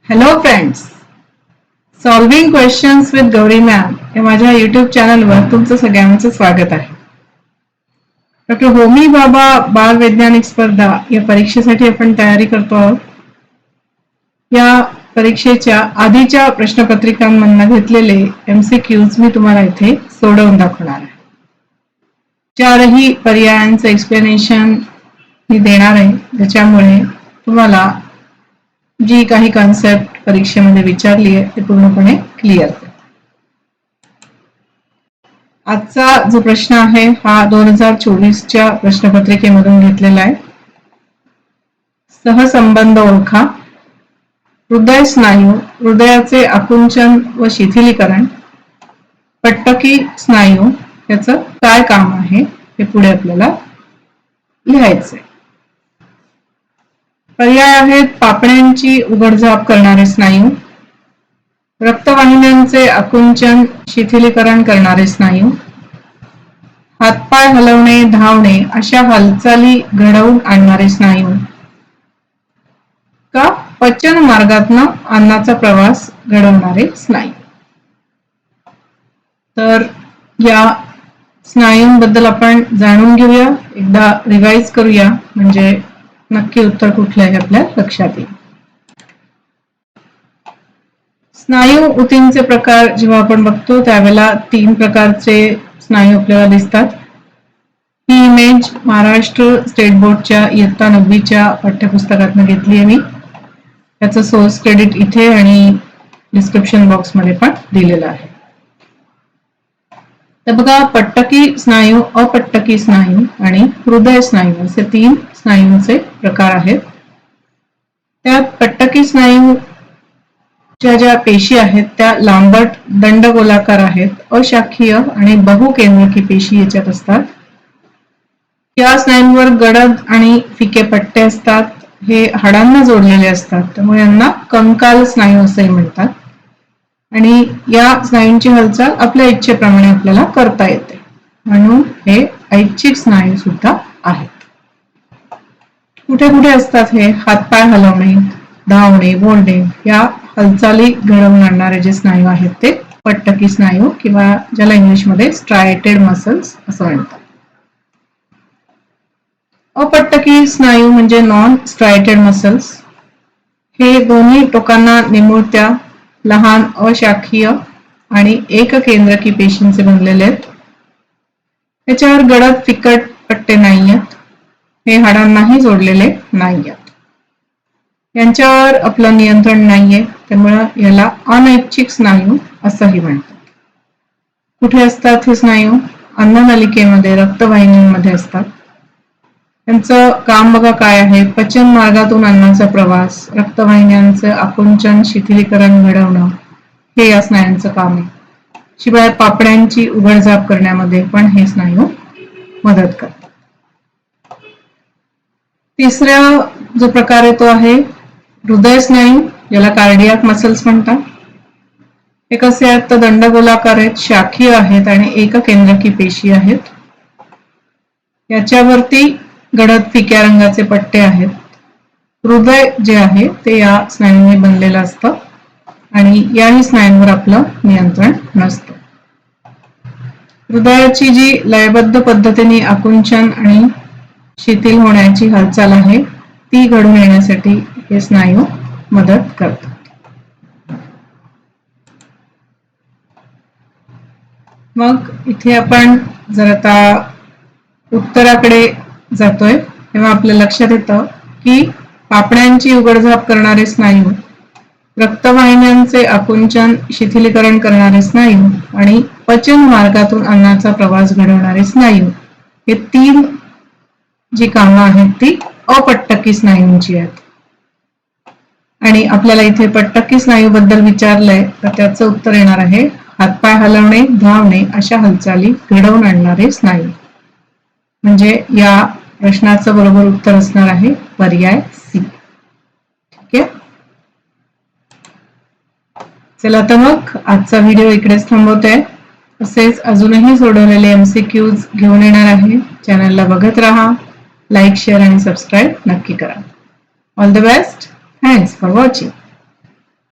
Hello friends, solving questions with Gauri ma'am या माझ्या YouTube चॅनलवर तुमचं सगळ्यांचं स्वागत आहे. डॉक्टर होमी भाभा बाल वैज्ञानिक स्पर्धा या परीक्षेसाठी आपण तयारी करतो आहोत. या परीक्षेच्या आधीच्या प्रश्नपत्रिकांमधून घेतलेले MCQs मी तुम्हाला इथे सोडवून दाखवणार आहे. चारही पर्यायांचं एक्सप्लेनेशन मी देणार आहे, ज्याच्यामुळे तुम्हाला जी काही कॉन्सेप्ट परीक्षेमध्ये विचारली आहे ते पूर्णपणे क्लिअर होईल. आजचा जो प्रश्न आहे हा 2024च्या प्रश्नपत्रिकेमधून घेतलेला आहे. सहसंबंध ओळखा. हृदय स्नायू, हृदयाचे आकुंचन व शिथिलीकरण. पट्टकी स्नायू, याचं काय काम आहे हे पुढे आपल्याला लिहायचंय. पर्याय आहेत पापण्यांची उघडझाप करणारे स्नायू, रक्तवाहिन्यांचे आकुंचन शिथिलीकरण करणारे स्नायू, हातपाय हलवणे, धावणे अशा हालचाली घडवून आणणारे स्नायू, का पचन मार्गातून अन्नाचा प्रवास घडवणारे स्नायू. तर या स्नायूंबद्दल आपण जाणून घेऊया, एकदा रिवाइज करूया, म्हणजे नक्की उत्तर कुठलं आहे आपल्या लक्षात येईल. स्नायू ऊतींचे प्रकार जेव्हा आपण बघतो त्यावेळेला 3 प्रकारचे स्नायू आपल्याला दिसतात. ही इमेज महाराष्ट्र स्टेट बोर्डच्या इयत्ता 9वीच्या पाठ्यपुस्तकातून घेतली आहे मी. त्याचं सोर्स क्रेडिट इथे आणि डिस्क्रिप्शन बॉक्स मध्ये पण दिलेलं आहे. तर बघा, पट्टकी स्नायू, अपट्टकी स्नायू आणि हृदय स्नायू असे 3 स्नायूंचे प्रकार आहेत. त्यात पट्टकी स्नायूच्या ज्या पेशी आहेत त्या लांबट दंडगोलाकार आहेत, अशाखीय आणि बहुकेंद्रकी पेशी याच्यात असतात. या स्नायूंवर गडद आणि फिके पट्टे असतात. हे हाडांना जोडलेले असतात, त्यामुळे यांना कंकाल स्नायू असेही म्हणतात. आणि या स्नायूंची हालचाल आपल्या इच्छेप्रमाणे आपल्याला करता येते, म्हणून हे ऐच्छिक स्नायू सुद्धा आहेत. कुठे कुठे असतात हे? हातपाय हलवणे, धावणे, बोलणे या हालचाली घडवून आणणारे जे स्नायू आहेत ते पट्टकी स्नायू, किंवा ज्याला इंग्लिशमध्ये स्ट्रायटेड मसल्स असं म्हणतात. अपट्टकी स्नायू म्हणजे नॉन स्ट्रायटेड मसल्स. हे दोन्ही टोकांना निमुळत्या लहान अशाखीय आणि एककेंद्रकी पेशींचे बनलेले आहेत. याच्यावर गडद फिकट पट्टे नाहीयेत. हे हाडांनाही जोडलेले नाहीयेत. यांच्यावर आपलं नियंत्रण नाहीये, त्यामुळे याला अनैच्छिक स्नायू असंही म्हणतात. कुठे असतात हे स्नायू? अन्ननलिकेमध्ये, रक्तवाहिन्यांमध्ये असतात. यांचं काम बघा काय आहे? पचन मार्गातून अन्नाचा प्रवास, रक्तवाहिन्यांचं आकुंचन शिथिलीकरण घडवणं हे या स्नायूंचं काम आहे. शिवाय पापण्यांची उघडझाप करण्यामध्ये पण हे स्नायू मदत करतात. तिसरा जो प्रकार आहे तो आहे हृदय स्नायू, ज्याला कार्डियाक मसल्स म्हणतात. हे कसे आहेत तर दंडगोलाकार आहेत, शाखीय आहेत आणि एककेंद्रकी पेशी आहेत. याच्यावरती गडद फिक्या रंगाचे पट्टे आहेत. हृदय जे आहे ते या स्नायूंनी बनलेलं असतं आणि याही स्नायूंवर आपलं नियंत्रण नसतं. हृदयाची जी लयबद्ध पद्धतीने आकुंचन आणि शिथिल होण्याची हालचाल आहे ती घडून येण्यासाठी हे स्नायू मदत करतात. मग इथे आपण जर आता उत्तराकडे जातोय तेव्हा आपल्या लक्षात येतं की पापण्यांची उघडझाप करणारे स्नायू, रक्तवाहिन्यांचे आकुंचन शिथिलीकरण करणारे स्नायू आणि पचन मार्गातून अन्नाचा प्रवास घडवणारे स्नायू हे 3 जी कामं आहेत ती अपट्टकी स्नायूंची आहेत. आणि आपल्याला इथे पट्टकी स्नायू बद्दल विचारलंय तर त्याचं उत्तर येणार आहे हातपाय हलवणे, धावणे अशा हालचाली घडवून आणणारे स्नायू. म्हणजे या प्रश्नाचं बरोबर उत्तर असणार आहे पर्याय सी. ठीक आहे, चला तर मग आजचा व्हिडिओ इकडेच थांबवते. तसेच अजूनही सोडवलेले MCQs घेऊन येणार आहे. चॅनलला बघत राहा, लाईक, शेअर आणि सबस्क्राईब नक्की करा. All the best. Thanks for watching.